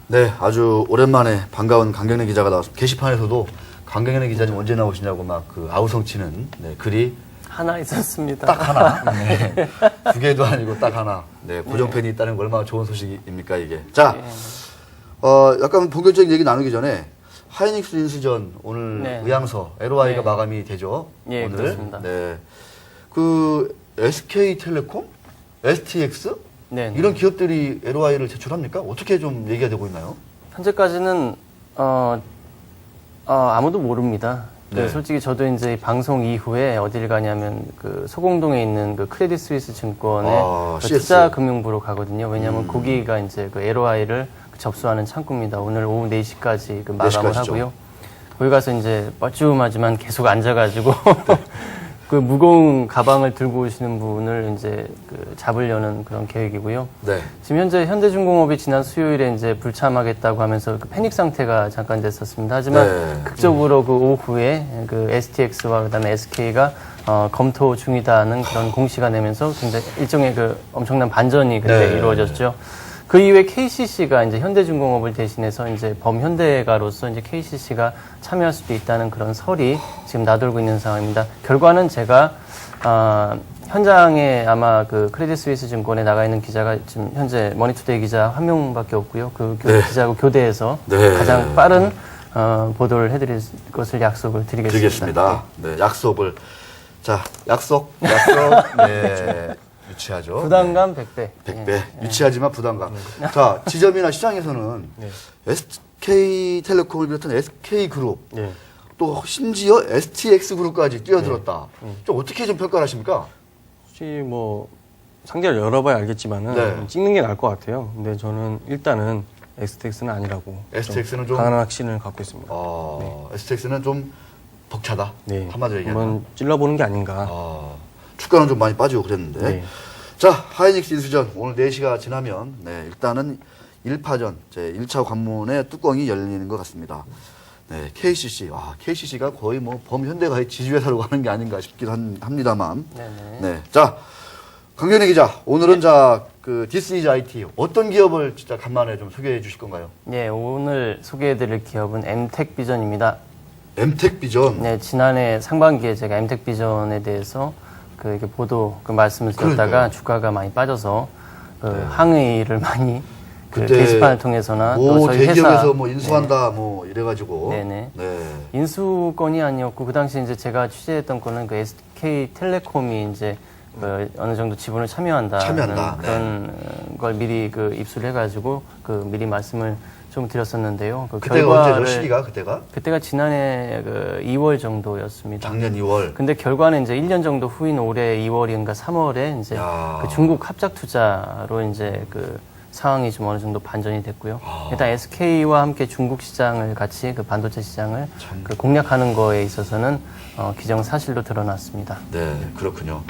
네, 아주 오랜만에 반가운 강경래 기자가 나왔습니다. 게시판에서도 강경래 기자님 언제 나오시냐고 막 그 아우성치는 글이 하나 있었습니다. 딱 하나. 네. 두 개도 아니고 딱 하나. 네, 고정팬이 있다는 거 얼마나 좋은 소식입니까, 이게. 자, 약간 본격적인 얘기 나누기 전에 하이닉스 인수전 오늘 의향서 LOI가 마감이 되죠. 예, 오늘. 그렇습니다. 네. 그 SK텔레콤, STX 이런 기업들이 LOI를 제출합니까? 어떻게 좀 얘기가 되고 있나요? 현재까지는 아무도 모릅니다. 네. 솔직히 저도 이제 방송 이후에 어딜 가냐면 그 소공동에 있는 그 크레딧 스위스 증권의 그 CS. 투자금융부로 가거든요. 왜냐하면 거기가 이제 그 LOI를 접수하는 창구입니다. 오늘 오후 4시까지 그 마감을 4시까지죠. 하고요. 거기 가서 이제 뻘쭘하지만 계속 앉아가지고 그 무거운 가방을 들고 오시는 분을 이제 그 잡으려는 그런 계획이고요. 네. 지금 현재 현대중공업이 지난 수요일에 이제 불참하겠다고 하면서 그 패닉 상태가 잠깐 됐었습니다. 하지만 극적으로 그 오후에 그 STX와 그다음에 SK가 검토 중이다는 그런 공시가 내면서 굉장히 일종의 그 엄청난 반전이 그때 이루어졌죠. 그 이후에 KCC가 이제 현대중공업을 대신해서 이제 범현대가로서 이제 KCC가 참여할 수도 있다는 그런 설이 지금 나돌고 있는 상황입니다. 결과는 제가 현장에 아마 그 크레딧 스위스 증권에 나가 있는 기자가 지금 현재 머니투데이 기자 한 명밖에 없고요. 그 기자하고 교대해서 가장 빠른 보도를 해드릴 것을 약속을 드리겠습니다. 네, 약속을. 자, 약속. 네. 유치하죠. 부담감 100배. 100배. 유치하지만 부담감. 자, 지점이나 시장에서는 SK텔레콤을 비롯한 SK그룹, 또 심지어 STX그룹까지 뛰어들었다. 좀 어떻게 좀 평가를 하십니까? 혹시 뭐 상대를 열어봐야 알겠지만은 찍는 게 나을 것 같아요. 근데 저는 일단은 STX는 아니라고 STX는 좀 강한 확신을 갖고 있습니다. STX는 좀 벅차다. 한마디로 얘기하면. 한번 찔러보는 게 아닌가. 주가는 좀 많이 빠지고 그랬는데. 자, 하이닉스 인수전 오늘 4시가 지나면 일단은 1파전 제 1차 관문의 뚜껑이 열리는 것 같습니다. 네, KCC. KCC가 거의 뭐 범현대가의 지주회사로 가는 게 아닌가 싶긴 합니다만. 네. 자, 강경래 기자. 오늘은 그 This is IT 어떤 기업을 진짜 간만에 좀 소개해 주실 건가요? 네, 오늘 소개해 드릴 기업은 엠텍비전입니다. 엠텍비전. 네, 지난해 상반기에 제가 엠텍비전에 대해서 이렇게 보도 말씀을 드렸다가 주가가 많이 빠져서 항의를 많이 게시판을 통해서나 또 저희 대기업에서 뭐 인수한다 뭐 이래가지고 인수건이 아니었고 그 당시 이제 제가 취재했던 거는 그 SK텔레콤이 이제 어느 정도 지분을 참여한다는 그런 걸 미리 입수를 해가지고 미리 말씀을 좀 드렸었는데요. 그때가 언제죠? 시기가 그때가? 그때가 지난해 2월 정도였습니다. 작년 2월. 근데 결과는 이제 1년 정도 후인 올해 2월인가 3월에 이제 중국 합작 투자로 이제 상황이 좀 어느 정도 반전이 됐고요. 일단 SK와 함께 중국 시장을 같이 반도체 시장을 공략하는 거에 있어서는 기정사실로 드러났습니다. 네, 그렇군요.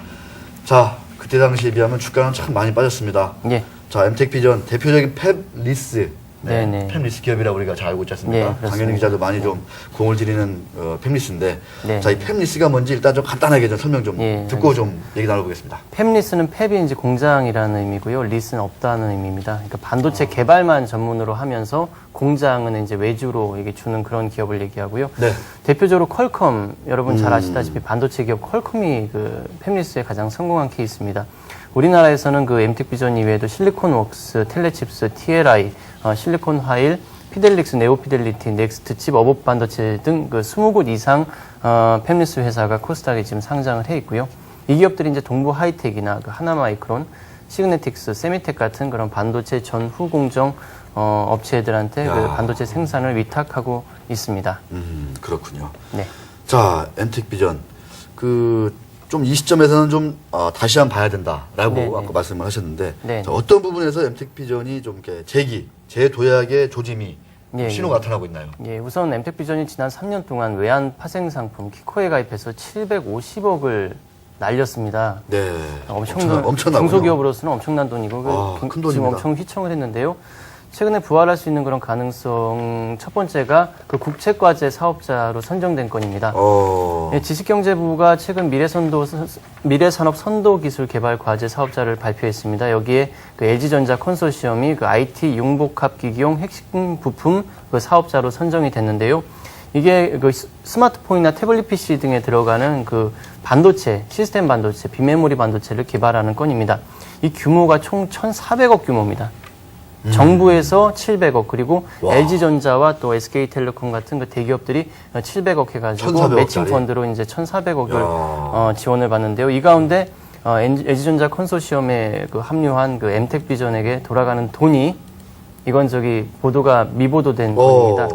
자, 그때 당시에 비하면 주가는 참 많이 빠졌습니다. 자, 엠텍비전 대표적인 팹리스. 팹리스 기업이라고 우리가 잘 알고 있지 않습니까? 강현희 기자도 많이 좀 공을 들이는 팹리스인데 자, 이 팹리스가 뭔지 일단 좀 간단하게 좀 설명 좀 듣고 좀 얘기 나눠보겠습니다. 팹리스는 팹이 이제 공장이라는 의미고요. 리스는 없다는 의미입니다. 그러니까 반도체 개발만 전문으로 하면서 공장은 이제 외주로 이게 주는 그런 기업을 얘기하고요. 대표적으로 퀄컴, 여러분 잘 아시다시피 반도체 기업 퀄컴이 팹리스의 가장 성공한 케이스입니다. 우리나라에서는 엠텍비전 이외에도 실리콘웍스, 텔레칩스, TLI, 실리콘 화일, 피델릭스, 네오피델리티, 넥스트칩, 어봇 반도체 등 20곳 이상 팹리스 회사가 코스닥에 지금 상장을 해 있고요. 이 기업들이 이제 동부 하이텍이나 하나마이크론, 시그네틱스, 세미텍 같은 그런 반도체 전후 공정 업체들한테 반도체 생산을 위탁하고 있습니다. 그렇군요. 네. 자, 엠텍비전 좀 이 시점에서는 좀 다시 한번 봐야 된다라고 아까 말씀을 하셨는데 자, 어떤 부분에서 엠텍비전이 좀 이렇게 재도약의 조짐이 신호가 나타나고 있나요? 우선 엠텍비전이 지난 3년 동안 외환 파생 상품 키코에 가입해서 750억을 날렸습니다. 엄청난 중소기업으로서는 엄청난 돈이고 큰 돈입니다. 지금 엄청 휘청을 했는데요. 최근에 부활할 수 있는 그런 가능성 첫 번째가 그 국책과제 사업자로 선정된 건입니다. 예, 지식경제부가 최근 미래산업 선도기술개발과제 사업자를 발표했습니다. 여기에 그 LG전자 컨소시엄이 그 IT 융복합기기용 핵심 부품 그 사업자로 선정이 됐는데요. 이게 그 스마트폰이나 태블릿 PC 등에 들어가는 그 반도체, 시스템 반도체, 비메모리 반도체를 개발하는 건입니다. 이 규모가 총 1,400억 규모입니다. 정부에서 700억 그리고 와. LG전자와 또 SK텔레콤 같은 그 대기업들이 700억 해가지고 1,400억 매칭 짜리? 펀드로 이제 1,400억을 지원을 받는데요. 이 가운데 LG전자 컨소시엄에 그 합류한 그 엠텍비전에게 돌아가는 돈이 이건 저기 보도가 미보도된 돈입니다.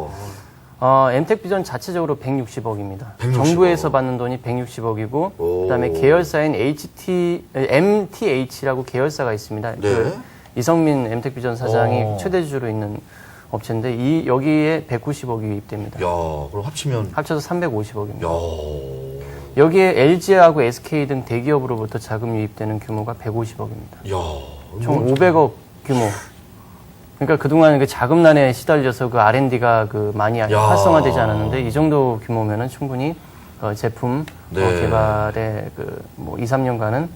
엠텍비전 자체적으로 160억입니다. 160억. 정부에서 받는 돈이 160억이고 그다음에 계열사인 MTH라고 계열사가 있습니다. 네. 그 이성민 엠텍비전 사장이 최대 주주로 있는 업체인데 여기에 190억이 유입됩니다. 야, 그럼 합치면 합쳐서 350억입니다. 야. 여기에 LG하고 SK 등 대기업으로부터 자금 유입되는 규모가 150억입니다. 야. 총 500억 규모. 그러니까 그동안 그 자금난에 시달려서 그 R&D가 그 많이 활성화되지 않았는데 이 정도 규모면은 충분히 제품 네. 개발에 그 뭐 2, 3년간은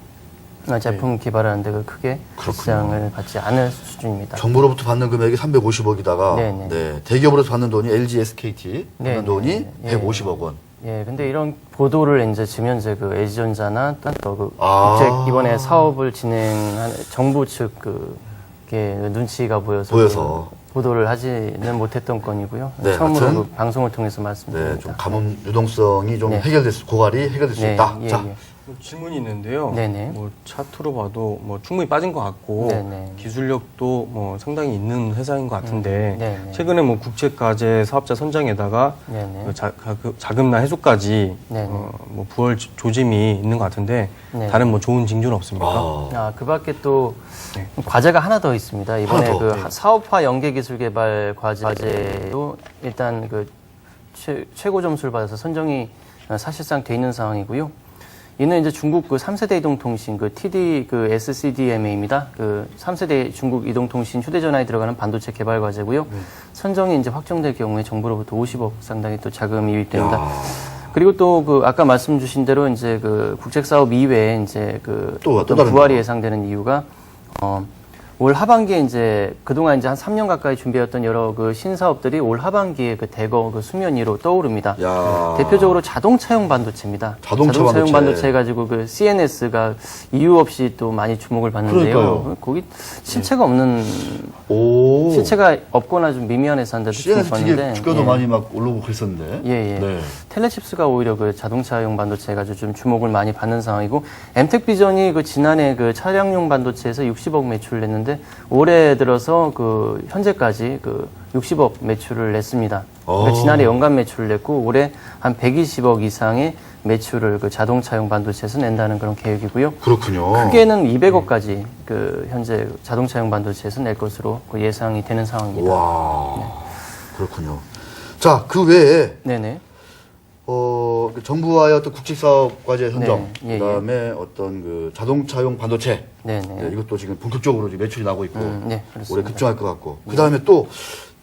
제품 개발하는데 그 크게 지장을 받지 않을 수준입니다. 정부로부터 받는 금액이 350억이다가 네네. 네, 대기업으로서 받는 돈이 LG, SKT 받는 네네. 돈이 예. 150억 원. 예, 근데 이런 보도를 이제 지면제 그 LG전자나 또 그 아. 국책 이번에 사업을 진행한 정부 측 그게 눈치가 보여서 그 보도를 하지는 못했던 건이고요. 네, 처음으로 하여튼, 그 방송을 통해서 말씀드립니다. 네, 좀 가뭄 유동성이 좀 네. 고갈이 해결될 수 네, 있다. 예, 자, 예. 질문이 있는데요. 네네. 뭐 차트로 봐도 뭐 충분히 빠진 것 같고 네네. 기술력도 뭐 상당히 있는 회사인 것 같은데 네네. 최근에 뭐 국책과제 사업자 선정에다가 네네. 그 자금난 해소까지 네네. 뭐 부월 조짐이 있는 것 같은데 네네. 다른 뭐 좋은 징조는 없습니까? 그 밖에 또 네. 과제가 하나 더 있습니다. 이번에 하나 더. 그 사업화 연계기술 개발 과제도 일단 그 최고 점수를 받아서 선정이 사실상 돼 있는 상황이고요. 이는 이제 중국 그 3세대 이동통신 그 TD 그 SCDMA입니다. 그 3세대 중국 이동통신 휴대전화에 들어가는 반도체 개발 과제고요. 선정이 이제 확정될 경우에 정부로부터 50억 상당히 또 자금이 유입됩니다. 야. 그리고 또 그 아까 말씀 주신 대로 이제 그 국책 사업 이외에 이제 그 또 어떤 다른 부활이 거. 예상되는 이유가 올 하반기에 이제 그동안 이제 한 3년 가까이 준비했던 여러 그 신사업들이 올 하반기에 그 대거 그 수면 위로 떠오릅니다. 야. 대표적으로 자동차용 반도체입니다. 자동차 반도체 가지고 그 CNS가 이유 없이 또 많이 주목을 받는데요. 그러니까요. 거기 실체가 없는 오. 실체가 없거나 좀 미미한 회사인데도 CNS 주목받는데 되게 주가도 예. 많이 막 올라오고 그랬었는데. 예, 예. 네. 텔레칩스가 오히려 그 자동차용 반도체 가지고 좀 주목을 많이 받는 상황이고 엠텍비전이 그 지난해 그 차량용 반도체에서 60억 매출을 냈는데 올해 들어서 그 현재까지 그 60억 매출을 냈습니다. 그러니까 지난해 연간 매출을 냈고 올해 한 120억 이상의 매출을 그 자동차용 반도체에서 낸다는 그런 계획이고요. 그렇군요. 크게는 200억까지 그 현재 자동차용 반도체에서 낼 것으로 그 예상이 되는 상황입니다. 와. 그렇군요. 자, 그 외에 네네. 그 정부와의 어떤 국책사업 과제 선정, 네, 예, 그다음에 어떤 그 자동차용 반도체, 네네. 네, 이것도 지금 본격적으로 이제 매출이 나고 있고 네, 그렇습니다. 올해 급증할 것 같고, 그다음에 또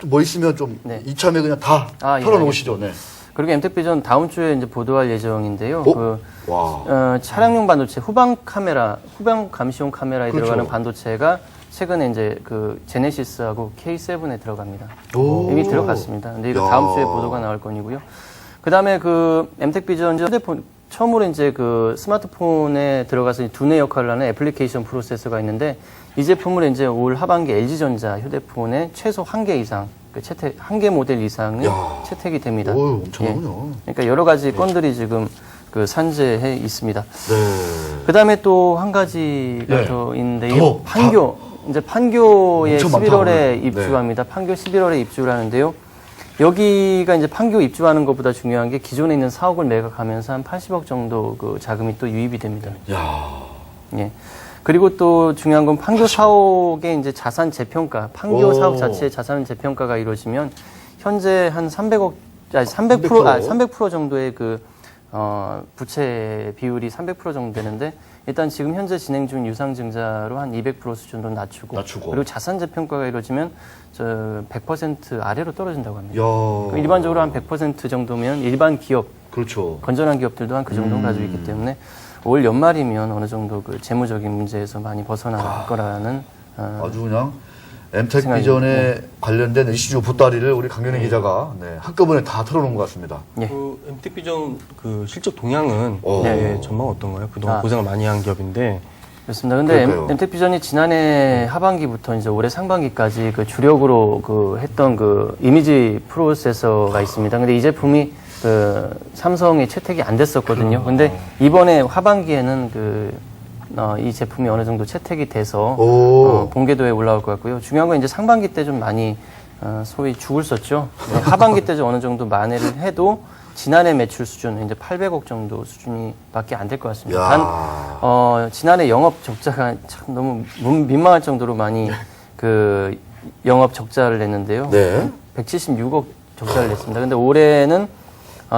뭐 있으면 좀 네. 이참에 그냥 다 예, 털어놓으시죠. 네. 그리고 엠텍비전 다음 주에 이제 보도할 예정인데요. 오? 와. 차량용 반도체 후방 감시용 카메라에 그렇죠. 들어가는 반도체가 최근에 이제 그 제네시스하고 K7에 들어갑니다. 오. 이미 들어갔습니다. 근데 이거 야. 다음 주에 보도가 나올 건이고요. 그다음에 그 엠텍비전 휴대폰 처음으로 이제 그 스마트폰에 들어가서 두뇌 역할을 하는 애플리케이션 프로세서가 있는데 이 제품을 이제 올 하반기 LG전자 휴대폰에 최소 1개 이상, 그 채택 1개 모델 이상이 야. 채택이 됩니다. 오, 엄청나군요. 그러니까 여러 가지 건들이 지금 그 산재해 있습니다. 네. 그다음에 또 한 가지가 네. 더 있는데 더, 이게 판교 이제 판교에 엄청 많다, 11월에 오늘. 입주합니다. 판교 11월에 입주를 하는데요. 여기가 이제 판교 입주하는 것보다 중요한 게 기존에 있는 사옥을 매각하면서 한 80억 정도 그 자금이 또 유입이 됩니다. 야. 예. 그리고 또 중요한 건 판교 사옥의 이제 자산 재평가, 판교 오. 사옥 자체의 자산 재평가가 이루어지면 현재 한 300억, 아니 300%, 300%. 300% 정도의 그 부채 비율이 300% 정도 되는데 일단 지금 현재 진행 중 유상증자로 한 200% 수준으로 낮추고 그리고 자산 재평가가 이루어지면 저 100% 아래로 떨어진다고 합니다. 그러니까 일반적으로 한 100% 정도면 일반 기업, 그렇죠. 건전한 기업들도 한 그 정도는 가지고 있기 때문에 올 연말이면 어느 정도 그 재무적인 문제에서 많이 벗어날 거라는 아주 그냥 엠텍 비전에 관련된 이슈 보따리를 우리 강경래 기자가 한꺼번에 다 털어놓은 것 같습니다. 그 엠텍 비전 그 실적 동향은 전망 어떤가요? 그동안 아. 고생을 많이 한 기업인데. 그렇습니다. 근데 그러니까요. 엠텍 비전이 지난해 하반기부터 이제 올해 상반기까지 그 주력으로 그 했던 그 이미지 프로세서가 있습니다. 근데 이 제품이 그 삼성이 채택이 안 됐었거든요. 근데 이번에 하반기에는 이 제품이 어느 정도 채택이 돼서 본궤도에 올라올 것 같고요. 중요한 건 이제 상반기 때 좀 많이 소위 죽을 썼죠. 하반기 때 좀 어느 정도 만회를 해도 지난해 매출 수준 이제 800억 정도 수준이밖에 안 될 것 같습니다. 단 지난해 영업 적자가 참 너무 민망할 정도로 많이 그 영업 적자를 냈는데요. 176억 적자를 냈습니다. 근데 올해는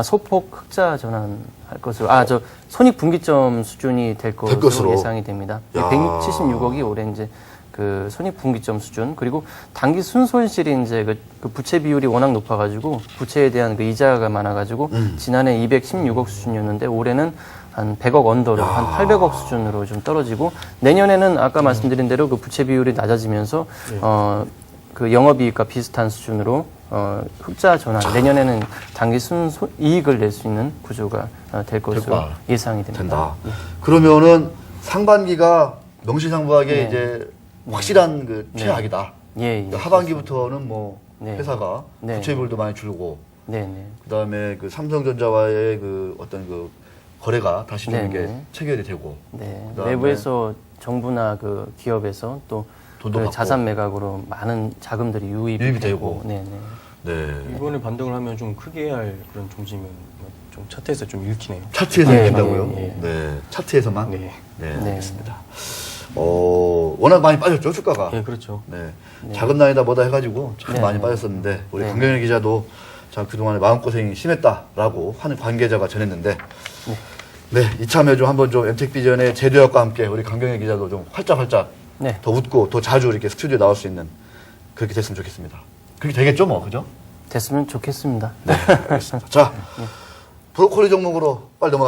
소폭 흑자 전환할 것으로 저 손익분기점 수준이 될 것으로 예상이 됩니다. 176억이 올해 이제 그 손익분기점 수준 그리고 단기 순손실이 이제 그 부채 비율이 워낙 높아가지고 부채에 대한 그 이자가 많아가지고 지난해 216억 수준이었는데 올해는 한 100억 언더로 한 800억 수준으로 좀 떨어지고 내년에는 아까 말씀드린 대로 그 부채 비율이 낮아지면서 그 영업이익과 비슷한 수준으로 흑자 전환 내년에는 단기 순이익을 낼 수 있는 구조가 될 것으로 예상이 됩니다. 그러면은 상반기가 명실상부하게 이제 확실한 그 최악이다. 하반기부터는 뭐 회사가 부채비율도 많이 줄고, 그다음에 그 삼성전자와의 그 어떤 그 거래가 다시 좀 이렇게 체결이 되고, 내부에서 정부나 그 기업에서 또 그 자산 매각으로 많은 자금들이 유입이 되고, 이번에 반등을 하면 좀 크게 해야 할 그런 중심은 좀 차트에서 좀 읽히네요. 차트에서 읽힌다고요? 차트에서만? 알겠습니다. 워낙 많이 빠졌죠, 주가가? 그렇죠. 자금난이다 뭐다 해가지고 참 많이 빠졌었는데, 우리 강경래 기자도 참 그동안에 마음고생이 심했다라고 하는 관계자가 전했는데, 이참에 좀 한번 좀 엠텍 비전의 제도약과 함께 우리 강경래 기자도 좀 활짝활짝 더 웃고 더 자주 이렇게 스튜디오에 나올 수 있는 그렇게 됐으면 좋겠습니다. 그렇게 되겠죠, 뭐, 그죠? 됐으면 좋겠습니다. 알겠습니다. 자, 브로콜리 종목으로 빨리 넘어가.